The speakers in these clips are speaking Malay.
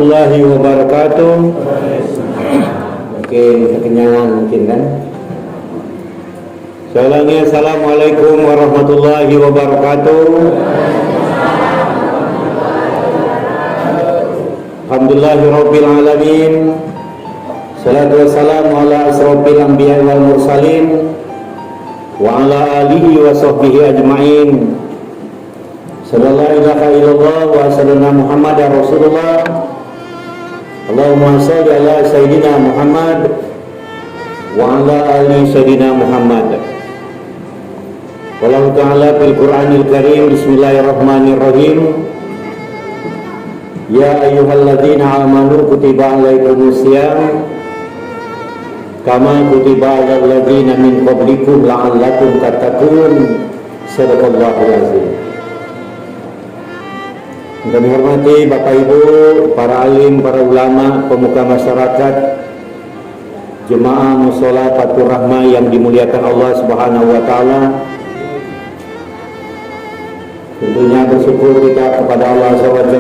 warahmatullahi wabarakatuh. Mungkin kekenyangan mungkin kan. Saya ulangi, assalamualaikum warahmatullahi wabarakatuh. Alhamdulillahirabbil alamin. Salatu wassalamu ala asrofil anbiya wal mursalin wa ala alihi wa sahbihi ajma'in. Sallallahu ilaha illallah wa sallallahu Muhammadar Rasulullah. Allahumma salli ala Sayyidina Muhammad wa ala ali Sayyidina Muhammad. Wallahu ta'ala fil Qur'anil Karim. Bismillahirrahmanirrahim. Ya ayyuhalladzina amanu kutiba alaikumus syiyam kama kutiba alal ladzina min qablikum la'allakum tattaqun. Shadaqallahul azim. Kami hormati Bapak Ibu, para alim, para ulama, pemuka masyarakat, jemaah mushola Fathur Rahmah yang dimuliakan Allah Subhanahu wa taala. Tentunya bersyukur kita kepada Allah SWT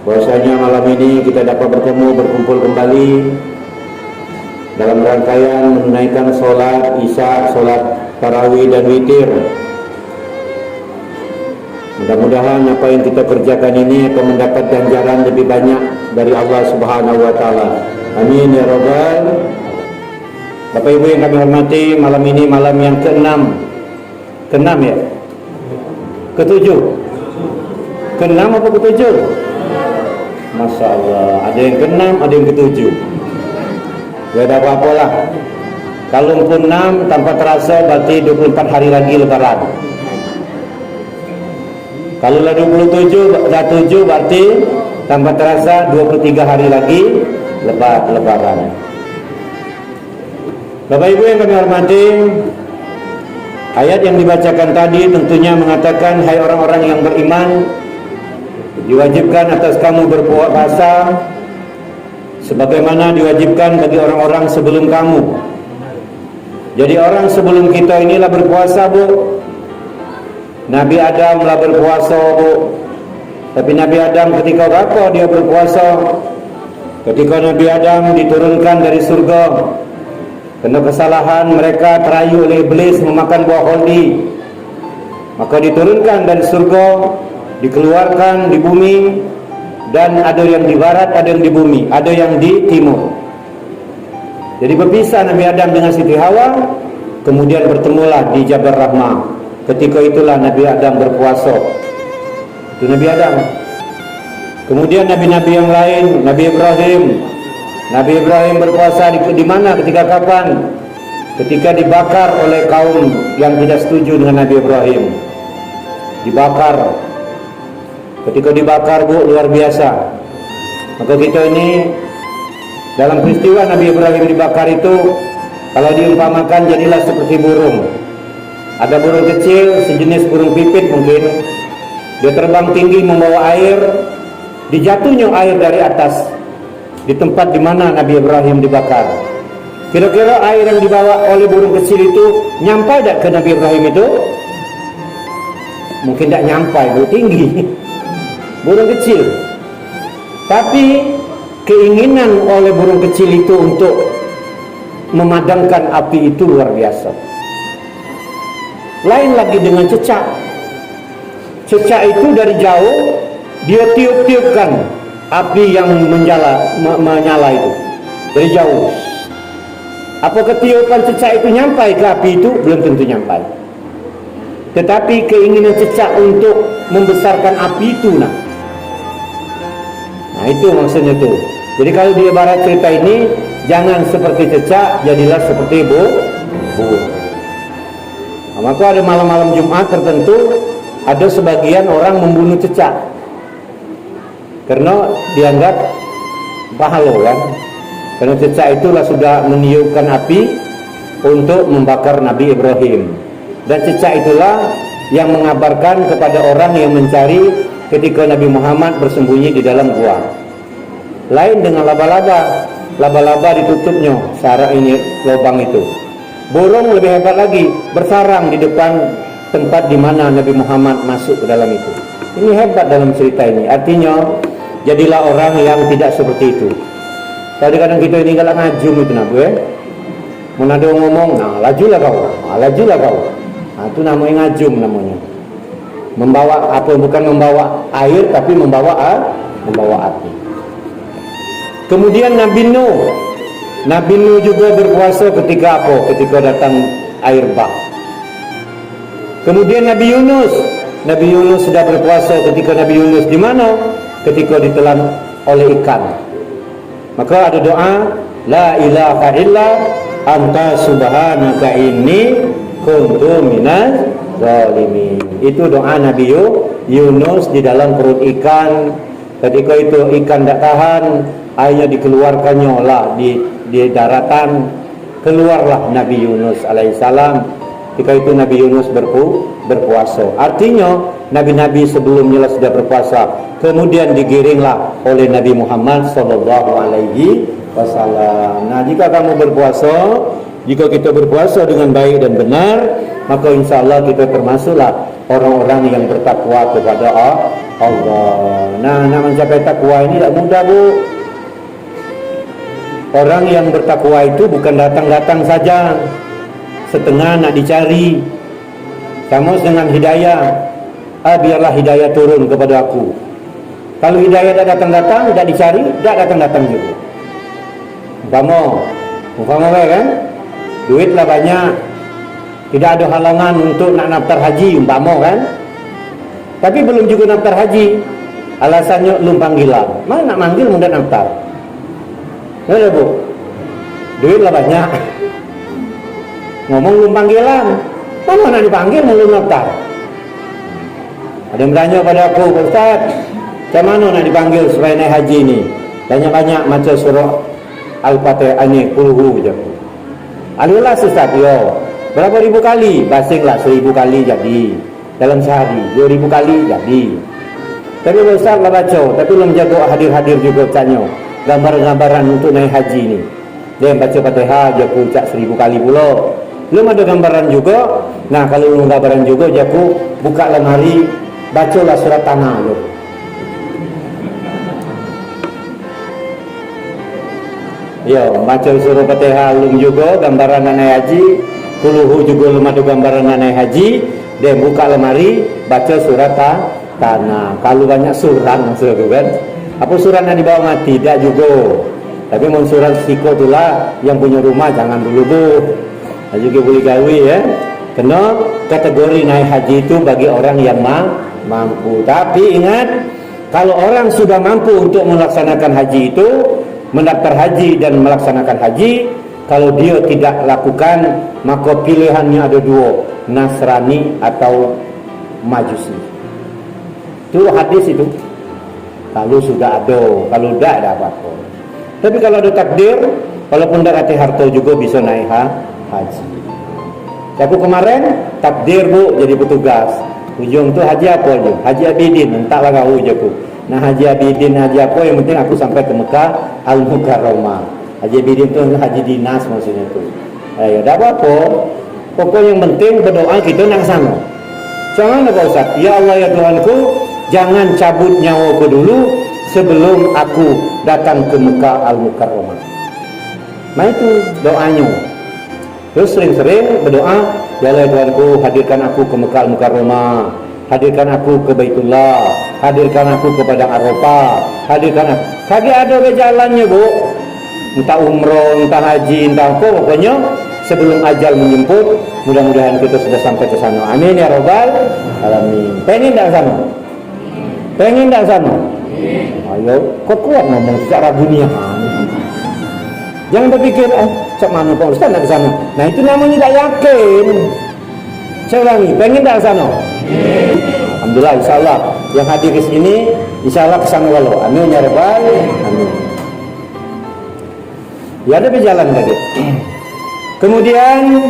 bahwasanya malam ini kita dapat bertemu, berkumpul kembali dalam rangkaian menunaikan sholat Isya, sholat tarawih dan witir. Mudah-mudahan apa yang kita kerjakan ini akan mendapat ganjaran lebih banyak dari Allah Subhanahu wa taala. Amin ya rabbal. Bapak Ibu yang kami hormati, malam ini malam yang ke-6. Ke-6 ya? Ke-7. Ke-6 apa ke-7? Masya Allah, ada yang ke-6, ada yang ke-7. Gak ada apa-apa lah. Kalau pun 6 tanpa terasa berarti 24 hari lagi lebaran. Kalau lah 27 berarti tanpa terasa 23 hari lagi lebaran. Bapak Ibu yang kami hormati, ayat yang dibacakan tadi tentunya mengatakan, hai orang-orang yang beriman, diwajibkan atas kamu berpuasa sebagaimana diwajibkan bagi orang-orang sebelum kamu. Jadi orang sebelum kita inilah berpuasa, Bu. Nabi Adam lah berpuasa, Bu. Tapi Nabi Adam ketika berapa dia berpuasa? Ketika Nabi Adam diturunkan dari surga karena kesalahan mereka terayu oleh iblis memakan buah holdi, maka diturunkan dari surga, dikeluarkan di bumi, dan ada yang di barat, ada yang di bumi, ada yang di timur. Jadi berpisah Nabi Adam dengan Siti Hawa, kemudian bertemulah di Jabal Rahmah. Ketika itulah Nabi Adam berpuasa. Itu Nabi Adam. Kemudian nabi-nabi yang lain, Nabi Ibrahim berpuasa di mana, ketika kapan? Ketika dibakar oleh kaum yang tidak setuju dengan Nabi Ibrahim. Dibakar. Ketika dibakar, Bu, luar biasa. Maka kita ini dalam peristiwa Nabi Ibrahim dibakar itu, kalau diumpamakan jadilah seperti burung. Ada burung kecil sejenis burung pipit mungkin. Dia terbang tinggi membawa air, dijatuhnya air dari atas di tempat di mana Nabi Ibrahim dibakar. Kira-kira air yang dibawa oleh burung kecil itu nyampai tak ke Nabi Ibrahim itu? Mungkin tak nyampai, Bu, tinggi. Burung kecil. Tapi keinginan oleh burung kecil itu untuk memadamkan api itu luar biasa. Lain lagi dengan cecak. Cecak itu dari jauh dia tiup-tiupkan api yang menyala itu dari jauh. Apakah tiupan cecak itu nyampai ke api itu? Belum tentu nyampai. Tetapi keinginan cecak untuk membesarkan api itu, nah itu maksudnya tuh. Jadi kalau di ibarat cerita ini, jangan seperti cecak, jadilah seperti burung. Maka ada malam-malam Jumat tertentu ada sebagian orang membunuh cecak karena dianggap pahala kan, karena cecak itulah sudah meniupkan api untuk membakar Nabi Ibrahim, dan cecak itulah yang mengabarkan kepada orang yang mencari ketika Nabi Muhammad bersembunyi di dalam gua. Lain dengan laba-laba ditutupnya sarang ini, lubang itu. Burung lebih hebat lagi, bersarang di depan tempat di mana Nabi Muhammad masuk ke dalam itu. Ini hebat dalam cerita ini. Artinya jadilah orang yang tidak seperti itu. Kadang-kadang kita ini kalau ngajum itu nak mau ada ngomong, nah lajulah kau, nah itu namanya ngajum namanya. Membawa apa, bukan membawa air tapi membawa api. Kemudian Nabi Nuh juga berpuasa ketika apa? Ketika datang air bah. Kemudian Nabi Yunus sudah berpuasa ketika Nabi Yunus di mana? Ketika ditelan oleh ikan. Maka ada doa, la ilaha illa anta subhanaka inni kuntu minaz zalimin. Itu doa Nabi Yunus di dalam perut ikan. Ketika itu ikan tidak tahan, airnya dikeluarkannya lah di daratan. Keluarlah Nabi Yunus alaihissalam. Ketika itu Nabi Yunus berpuasa. Artinya nabi-nabi sebelumnya sudah berpuasa. Kemudian digiringlah oleh Nabi Muhammad sallallahu alaihi wasallam. Nah, jika kamu berpuasa, jika kita berpuasa dengan baik dan benar, maka insya-Allah kita termasuklah orang-orang yang bertakwa kepada Allah. Nah, nak mencapai takwa ini tidak mudah, Bu. Orang yang bertakwa itu bukan datang-datang saja, setengah nak dicari. Sama dengan hidayah. Biarlah hidayah turun kepada aku. Kalau hidayah tak datang-datang, tak dicari, tak datang-datang juga. Umpama kan? Duitlah banyak, tidak ada halangan untuk nak naftar haji, umpama kan? Tapi belum juga naftar haji, alasannya belum panggilan. Mana nak manggil mudah naftar? Ya Bu, duitlah banyak, ngomong belum panggilan, mana nak dipanggil belum naftar? Ada yang bertanya pada aku, Ustaz, macam mana nak dipanggil supaya naik haji ni? Banyak-banyak macam surah Al-Fatihah ni, kulhu je. Alilah Ustaz, yo. Berapa ribu kali? Basinglah 1000 kali jadi. Dalam sehari 2000 kali jadi. Tapi Ustaz lah baca, tapi belum jago hadir-hadir juga tanya. Gambar-gambaran untuk naik haji ni. Dia baca Fatihah je aku ucap 1000 kali pula. Belum ada gambaran juga. Nah, kalau belum gambaran juga je aku buka lemari, bacalah surat tanah je. Ya, baca surah Fatihah belum juga gambaran naik haji, kuluhu juga belum ada gambaran naik haji, dia buka lemari baca surat tanah. Kalau banyak surat maksud tu kan. Apa surat yang dibawa mati tidak juga. Tapi mun surat siko itulah yang punya rumah jangan dulu Bu. Juga boleh gawe ya. Kena kategori naik haji itu bagi orang yang mampu. Tapi ingat, kalau orang sudah mampu untuk melaksanakan haji itu, mendaftar haji dan melaksanakan haji, kalau dia tidak lakukan, maka pilihannya ada dua, Nasrani atau Majusi. Itu hadis itu. Kalau sudah ada, kalau tidak ada apa-apa. Tapi kalau ada takdir, walaupun tidak hati harta juga bisa naik haji. Aku kemarin takdir Bu jadi petugas. Ujung tu haji apa je? Haji Abidin, entahlah kau je aku. Nah, Haji Abidin, haji apa, yang penting aku sampai ke Mekah Al-Mukarramah. Haji Abidin tu haji dinas maksudnya tu. Ya dah apa-apa. Pokoknya yang penting berdoa kita nak sana. Jangan Pak Ustaz, ya Allah ya Tuhanku, jangan cabut nyawaku dulu sebelum aku datang ke Mekah Al-Mukarramah. Nah itu doanya. Terus sering-sering berdoa, ya Allah ya Tuhanku, hadirkan aku ke Mekah Al-Mukarramah, hadirkan aku ke Baitullah, hadirkan aku ke Padang Arafah, hadirkan aku. Kagak ada ke jalannya Bu, entah umroh, entah haji, entah apa, pokoknya sebelum ajal menjemput, mudah-mudahan kita sudah sampai ke sana. Amin ya Rabbal Alamin. Pengen tak sana? Pengen tak sana? Ayo, kok kuat ngomong secara dunia. Jangan berpikir, cak mana Pak Ustaz nak ke sana. Nah itu namanya tak yakin. Saya ulangi, pengen tak ke sana? Alhamdulillah, insyaAllah yang hadir di sini, insyaAllah kesana walau. Amin ya Rabbal Amin. Ya ada berjalan tadi. Kemudian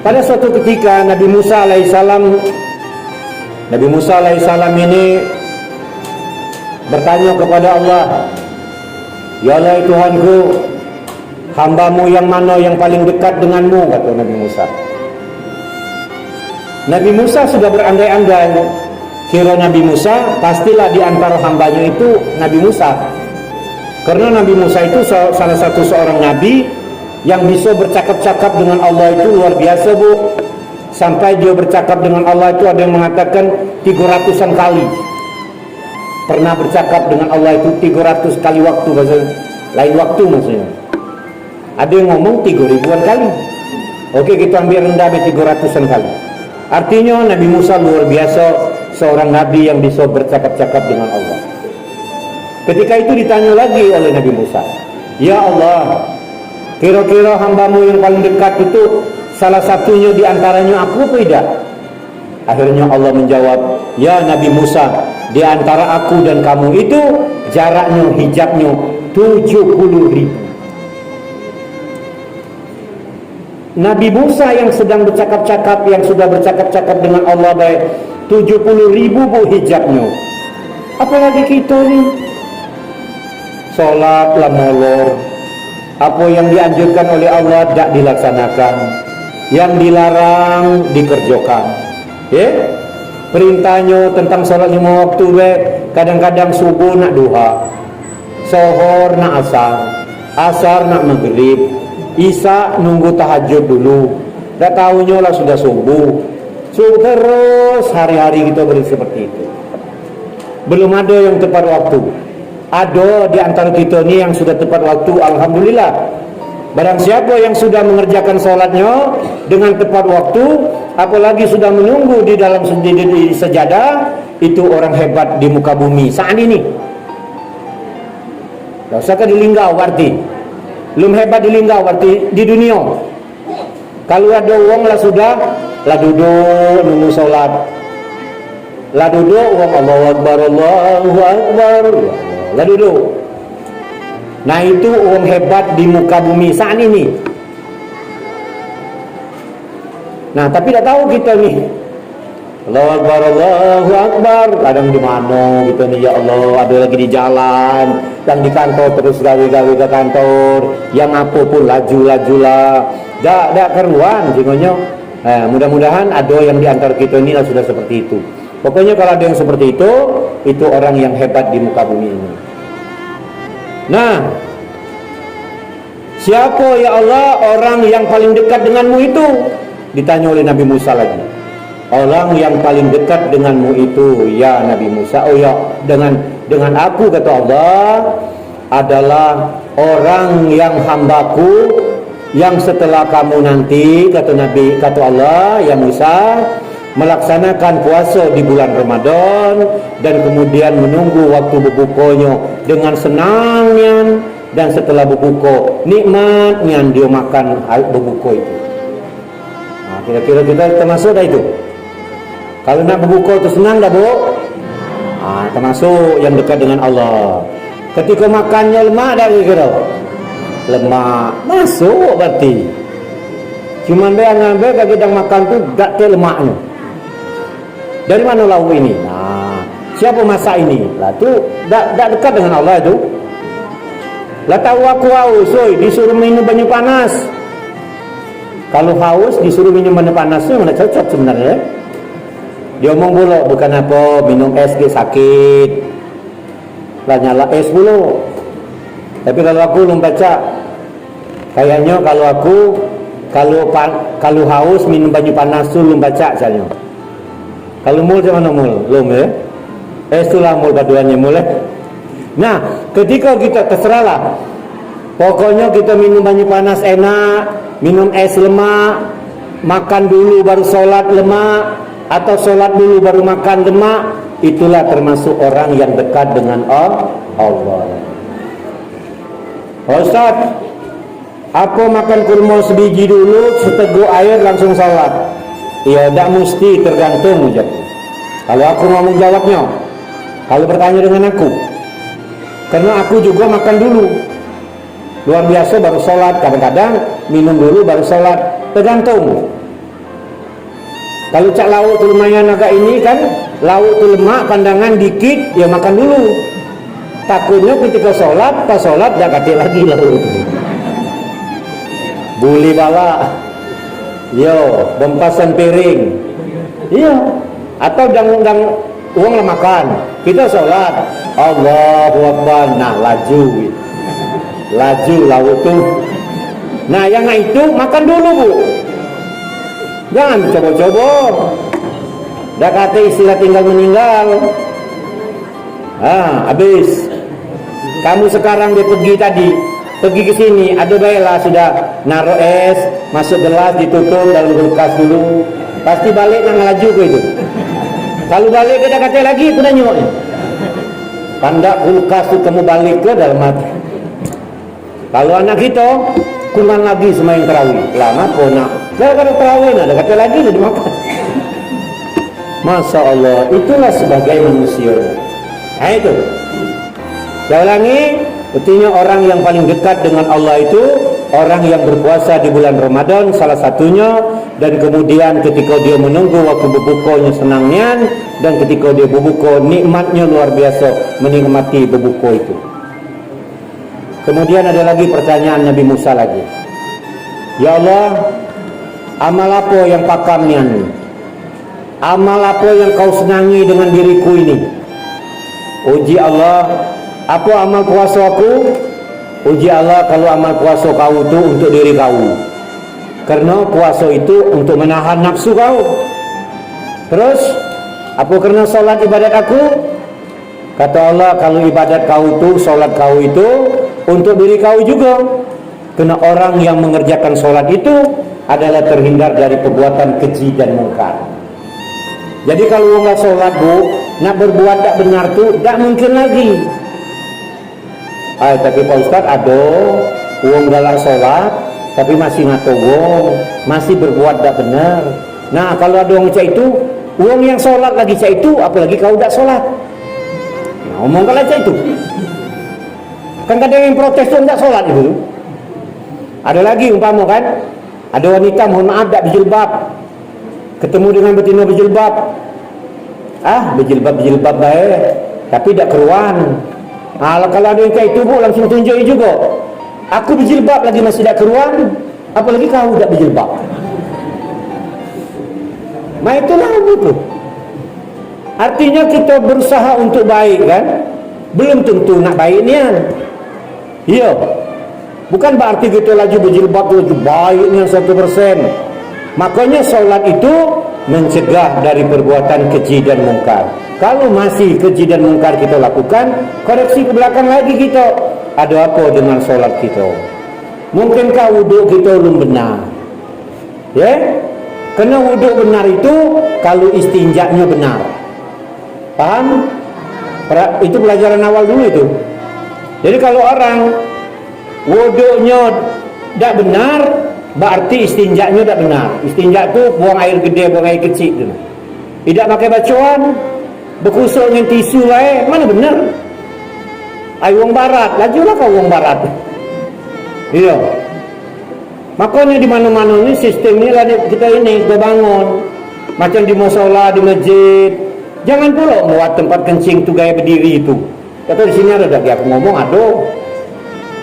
pada suatu ketika Nabi Musa alaihissalam ini bertanya kepada Allah, ya Allah Tuhanku, hambamu yang mana yang paling dekat denganmu, kata Nabi Musa. Nabi Musa sudah berandai-andai, kira Nabi Musa, pastilah di antara hambanya itu Nabi Musa. Karena Nabi Musa itu salah satu seorang nabi yang bisa bercakap-cakap dengan Allah itu luar biasa, Bu. Sampai dia bercakap dengan Allah itu ada yang mengatakan 300-an kali. Pernah bercakap dengan Allah itu 300 kali waktu, maksudnya lain waktu maksudnya. Ada yang ngomong 3.000-an kali. Oke, kita ambil rendah 300-an kali. Artinya Nabi Musa luar biasa, seorang nabi yang bisa bercakap-cakap dengan Allah. Ketika itu ditanya lagi oleh Nabi Musa, "Ya Allah, kira-kira hambamu yang paling dekat itu salah satunya di antaranya aku apa tidak?" Akhirnya Allah menjawab, "Ya Nabi Musa, di antara aku dan kamu itu jaraknya, hijabnya 70.000." Nabi Musa yang sedang bercakap-cakap, yang sudah bercakap-cakap dengan Allah baik 70.000 Bu hijabnya. Apalagi kita ni sholat lah molor, apa yang dianjurkan oleh Allah tidak dilaksanakan, yang dilarang dikerjakan. Ya, perintahnya tentang sholat 5 waktu, kadang-kadang subuh nak duha, sohor nak asar nak maghrib, isya nunggu tahajud dulu. Tak tahunya lah sudah subuh. Terus hari-hari kita beri seperti itu. Belum ada yang tepat waktu. Ada di antara kita ni yang sudah tepat waktu, alhamdulillah. Barang siapa yang sudah mengerjakan sholatnya dengan tepat waktu, apalagi sudah menunggu di dalam di sejadah, itu orang hebat di muka bumi saat ini. Tak usah di linggau arti. Belum hebat di linggau arti di dunia. Kalau ada uang lah sudah, lah duduk nunggu sholat. Lah duduk uang Allahu Akbar, Allahu Akbar. Lah duduk. Nah itu orang hebat di muka bumi saat ini. Nah tapi tak tahu kita ni. Allahu Akbar, Allahu Akbar. Kadang di mana kita ni, ya Allah, ada lagi di jalan, yang di kantor terus gawe-gawe ke kantor, yang apa pun laju-lajulah. Dak keruan jingonya. Mudah-mudahan ada yang di antara kita ni lah sudah seperti itu. Pokoknya kalau ada yang seperti itu orang yang hebat di muka bumi ini. Nah, siapa ya Allah orang yang paling dekat denganmu itu? Ditanya oleh Nabi Musa lagi. Orang yang paling dekat denganmu itu, ya Nabi Musa, oh ya, dengan aku kata Allah, adalah orang yang hambaku yang setelah kamu nanti, kata Allah, ya Musa, melaksanakan puasa di bulan Ramadan dan kemudian menunggu waktu berbukanya dengan senangnya, dan setelah berbuka nikmatnya dia makan berbuka itu. Nah, kira-kira kita termasuk dah itu. Kalau nak berbuka itu senang dah, Bu? Termasuk yang dekat dengan Allah. Ketika makannya lemak dah kira-kira. Lemak masuk berarti. Cuman dia ngambil kadang makan tu tak ada lemaknya. Dari mana lauk ini? Nah, siapa masak ini? Lah tu tak dekat dengan Allah itu. Lah tahu aku haus, disuruh minum banyak panas. Kalau haus disuruh minum banyak panas tu mana cocok sebenarnya. Dia omong pula bukan apa minum es ke sakit. Lah nyala es pula. Tapi kalau aku belum baca, kayaknya kalau haus minum banyak panas tu belum baca misalnya. Kalau mul macam mana mul? Belum ya? Es tu lah mul paduannya mul. Nah, ketika kita terserahlah. Pokoknya kita minum banyak panas enak, minum es lemak, makan dulu baru solat lemak, atau solat dulu baru makan lemak, itulah termasuk orang yang dekat dengan Allah. Ustaz, apa makan kurma sebiji dulu, seteguk air langsung solat? Ya, tak mesti, tergantung jawab. Kalau aku mau menjawabnya, kalau bertanya dengan aku, karena aku juga makan dulu, luar biasa baru sholat, kadang-kadang minum dulu baru sholat, tergantung. Kalau cak lauk tu lumayan agak ini kan, lauk tu lemak, pandangan dikit, ya makan dulu. Takutnya ketika sholat, pas sholat dah kati lagi lauk itu. Buli bala, yo, bempasan piring, iya, atau uang lah makan, kita sholat, Allahu Akbar, nah laju lauk tuh. Nah yang itu makan dulu bu, jangan coba-coba. Dah kata istilah tinggal meninggal. Habis. Kamu sekarang dia pergi ke sini, ada baiklah sudah naruh es, masuk gelas, ditutup dalam kulkas dulu. Pasti balik nang laju ke itu. Kalau balik dia dah kata lagi, aku nanya. Pandak kulkas tu kamu balik ke dalam hati. Kalau anak kita kuman lagi semain terawih. Lama kau nak. Dah kata terawih nak, dah kata lagi dah dimakan. Masya Allah, itulah sebagai manusia. Nah itu. Saya ulangi, artinya orang yang paling dekat dengan Allah itu orang yang berpuasa di bulan Ramadan salah satunya, dan kemudian ketika dia menunggu waktu berbukanya senangnya, dan ketika dia berbuka nikmatnya luar biasa menikmati berbuka itu. Kemudian ada lagi pertanyaan Nabi Musa lagi. Ya Allah, amal apa yang pakamnya ni? Amal apa yang kau senangi dengan diriku ini? Uji Allah, apa amal puasa aku? Uji Allah, kalau amal puasa kau itu untuk diri kau, karena puasa itu untuk menahan nafsu kau. Terus apa kerana solat ibadat aku? Kata Allah, kalau ibadat kau itu, solat kau itu untuk diri kau juga. Karena orang yang mengerjakan solat itu adalah terhindar dari perbuatan keji dan mungkar. Jadi kalau orang solat bu, nak berbuat tak benar tu tak mungkin lagi. Tapi Pak Ustaz ada uang galak solat tapi masih ngatogong, masih berbuat tak benar. Nah kalau ada orang macam itu, uang yang solat lagi macam itu, apalagi kau tak solat. Nah, omong kalau macam itu. Kan kadang yang protes tu tak solat itu. Ada lagi umpama kan, ada wanita mohon maaf tak berjilbab, ketemu dengan betina berjilbab. Berjilbab baik, tapi tak keruan. Kalau ada yang kayak itu bu, langsung tunjuk juga. Aku berjilbab lagi masih tak keruan, apalagi kau tak berjilbab. Itulah itu. Artinya kita berusaha untuk baik kan, belum tentu nak baiknya. Ya, bukan berarti kita laju berjilbab laju baiknya 100%. Makanya solat itu mencegah dari perbuatan keji dan mungkar. Kalau masih keji dan mungkar kita lakukan, koreksi ke belakang lagi kita. Ada apa dengan solat kita? Mungkinkah wuduk kita belum benar? Ya? Kena wuduk benar itu kalau istinjaknya benar. Paham? Itu pelajaran awal dulu itu. Jadi kalau orang wuduknya tak benar, berarti istinjaknya tak benar. Istinjak tu buang air gede, buang air kecil tu. Tidak pakai bacaan, berkusuk dengan tisu mana benar? Wong barat, lajulah kau wong barat. Iya. Makanya di mana-mana ni sistem ni lah kita bangun. Macam di mushola, di masjid. Jangan pula buat tempat kencing tu gaya berdiri itu. Kata di sini ada tak aku ngomong ada.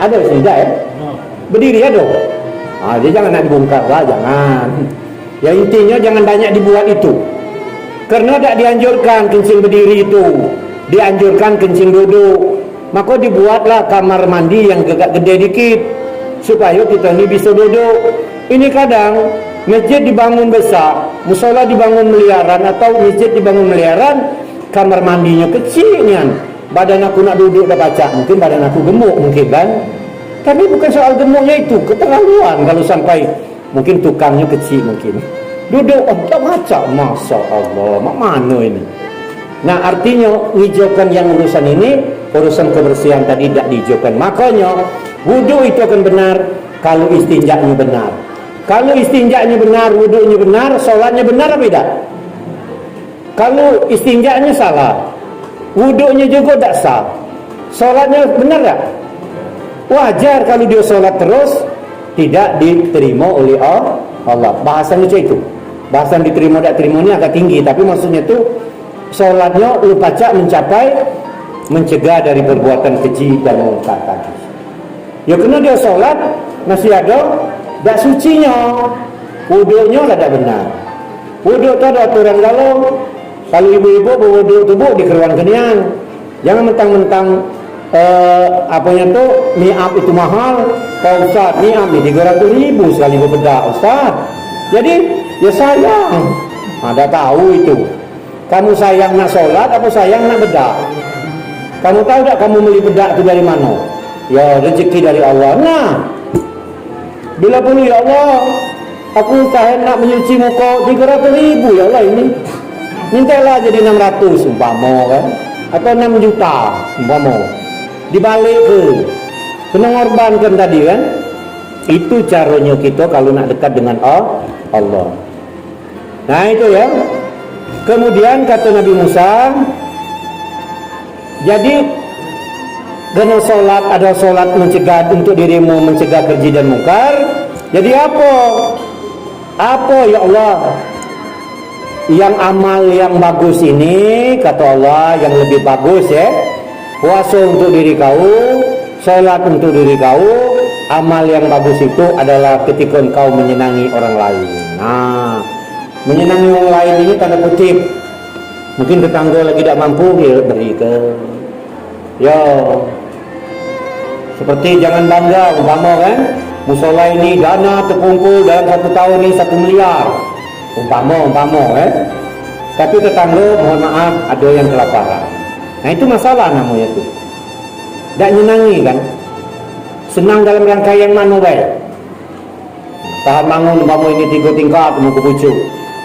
Ada di sini tak ya? Berdiri ada. Dia jangan nak dibongkar lah, jangan. Ya intinya jangan banyak dibuat itu. Karena tak dianjurkan kencing berdiri itu. Dianjurkan kencing duduk. Maka dibuatlah kamar mandi yang agak gede dikit supaya kita ni bisa duduk. Ini kadang masjid dibangun besar, mushola dibangun miliaran, atau masjid dibangun miliaran, kamar mandinya kecil nian. Badan aku nak duduk dah baca, mungkin badan aku gemuk mungkin kan. Tapi bukan soal gemuknya itu, keterlaluan kalau sampai mungkin tukangnya kecil mungkin. Duduk tak baca, Masya Allah, mak mana ini? Nah artinya hijaukan yang urusan ini, urusan kebersihan tadi tidak dihijaukan. Makanya wudhu itu akan benar kalau istinjaknya benar. Kalau istinjaknya benar, wudhunya benar, solatnya benar apa tidak? Kalau istinjaknya salah, wudhunya juga tak sah, solatnya benar tak? Wajar kalau dia solat terus tidak diterima oleh Allah. Bahasan macam itu. Bahasan diterima tak terima ni agak tinggi, tapi maksudnya tu solatnya lupa cak mencapai mencegah dari perbuatan keji dan mungkar tadi. Ya kena dia solat masih ada tak sucinya, wuduknya lah tak benar. Wuduk tu ada aturan kalau Kalau ibu-ibu berwudu tubuh di keruan kenian. Jangan mentang-mentang apanya tuh niat itu mahal. Pak Ustaz, niat ini 300.000 sekali berbedak Ustaz. Jadi ya sayang. Ada tahu itu. Kamu sayang nak solat apa sayang nak bedak? Kamu tahu tak kamu beli bedak itu dari mana? Ya rezeki dari Allah. Nah, bila perlu ya Allah, aku usahain nak menyuci muka 300.000 ya Allah ini. Mintalah jadi 600 umpama kan, atau 6 juta umpama. Dibalik ke, kena ngorbankan tadi kan. Itu caranya kita kalau nak dekat dengan Allah. Nah itu ya. Kemudian kata Nabi Musa, jadi kena solat, ada solat mencegah untuk dirimu, mencegah keji dan mungkar. Jadi apa? Apa ya Allah? Yang amal yang bagus ini, kata Allah, yang lebih bagus ya. Puasa untuk diri kau, solat untuk diri kau. Amal yang bagus itu adalah ketika engkau menyenangi orang lain. Nah, menyenangi orang lain ini tanda kutip. Mungkin tetangga lagi tidak mampu, ya beri ke. Ya, seperti jangan bangga, umpama kan, musola ini dana terkumpul dalam 1 tahun ini 1 miliar. Umpama tapi tetangga mohon maaf ada yang kelaparan. Nah itu masalah namanya tuh. Tak nyenangi kan. Senang dalam rangka yang mana baik. Tahan bangun umpama ini 3 tingkat mau ke pucuk,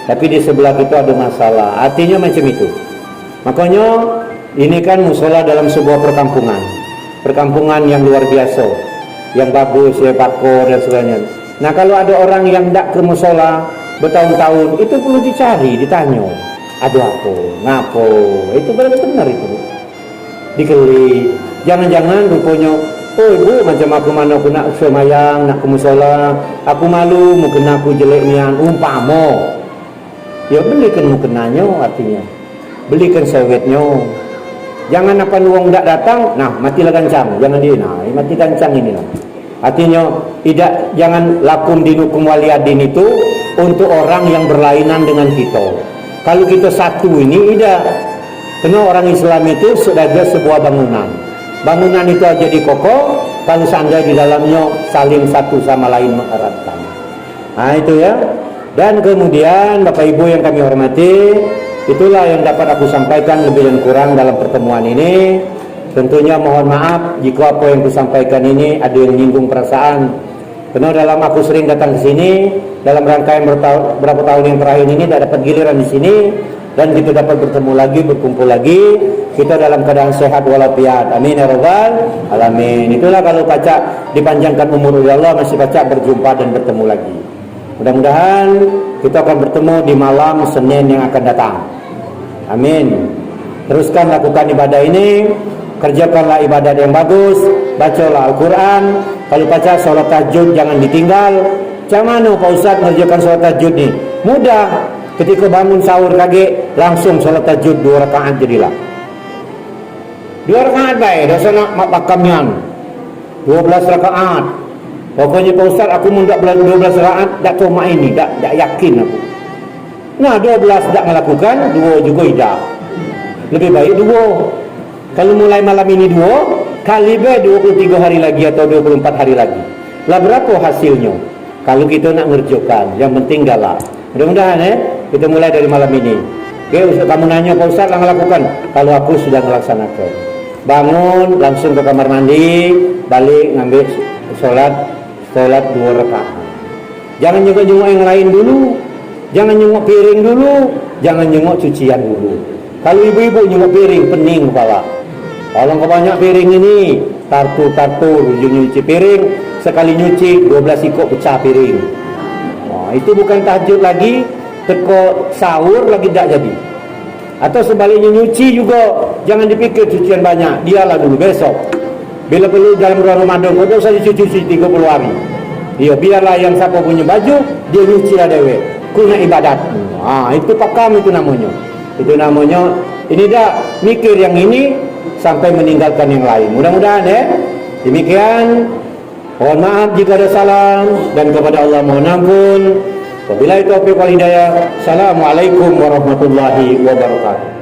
tapi di sebelah kita ada masalah. Artinya macam itu. Makanya ini kan musola dalam sebuah perkampungan yang luar biasa, yang bagus ya, pakor dan sebagainya. Nah kalau ada orang yang tak ke musola bertahun-tahun, itu perlu dicari, ditanya, ada apa, ngapo, itu benar itu. Dikeli, jangan-jangan rupanya, oh ibu macam aku mana aku nak semayang, nak ke musola, aku malu, mungkin aku jelek nian, umpama. Ya belikan mukenanya artinya, belikan sewetnya. Jangan apa uang tak datang, nah matilah gancang, jangan dia, nah mati gancang inilah. Artinya jangan lakum dinukum waliyadin itu untuk orang yang berlainan dengan kita. Kalau kita satu ini tidak. Karena orang Islam itu sudah ada sebuah bangunan. Bangunan itu jadi kokoh kalau seandainya di dalamnya saling satu sama lain mengeratkan. Nah itu ya. Dan kemudian Bapak Ibu yang kami hormati, itulah yang dapat aku sampaikan lebih dan kurang dalam pertemuan ini. Tentunya mohon maaf jika apa yang kusampaikan ini ada yang menyinggung perasaan. Karena dalam aku sering datang ke sini dalam rangka yang berapa tahun yang terakhir ini tidak dapat giliran di sini, dan kita dapat bertemu lagi, berkumpul lagi, kita dalam keadaan sehat walafiat. Amin ya rabbal alamin. Itulah kalau pacak dipanjangkan umur oleh Allah, masih pacak berjumpa dan bertemu lagi. Mudah-mudahan kita akan bertemu di malam Senin yang akan datang. Amin. Teruskan lakukan ibadah ini, kerjakanlah ibadat yang bagus, bacalah Al-Quran. Kalau baca sholat tahajud jangan ditinggal. Macam mana Pak Ustaz mengerjakan sholat tahajud ni? Mudah. Ketika bangun sahur kaget, langsung sholat tahajud 2 rakaat jadilah. 2 rakaat baik, dosa nak makamnya 12 rakaat. Pokoknya Pak Ustaz aku mundak 12 rakaat, tak tahu mak ini, tak yakin aku. Nah 12 tak melakukan, 2 juga tidak. Lebih baik 2. Kalau mulai malam ini 2, kali 23 hari lagi atau 24 hari lagi. Lah berapa hasilnya? Kalau kita nak ngerjakan, yang penting galak. Mudah-mudahan kita mulai dari malam ini. Oke, Ustaz, kamu nanya Pak Ustaz lah melakukan. Kalau aku sudah melaksanakan. Bangun, langsung ke kamar mandi, balik ngambil sholat 2 rakaat. Jangan jenguk-jenguk yang lain dulu. Jangan jenguk piring dulu. Jangan jenguk cucian dulu. Kalau ibu-ibu jenguk piring, pening kepala. Kalau banyak piring ini, tartu nyuci piring, sekali nyuci 12 ikut pecah piring. Wah, itu bukan tahajud lagi, teko sahur lagi tak jadi. Atau sebaliknya nyuci juga, jangan dipikir cucian banyak, dialah dulu besok. Bila perlu dalam bulan Ramadan, kau tak usah cuci 30 hari. Iya, biarlah yang siapa punya baju, dia nyuci lah dewe. Kuna ibadat. Itu pakam itu namanya. Itu namanya, ini dah mikir yang ini, sampai meninggalkan yang lain. Mudah-mudahan demikian. Mohon maaf jika ada salah, dan kepada Allah mohon ampun. Wabillahi taufiq wal hidayah. Assalamualaikum warahmatullahi wabarakatuh.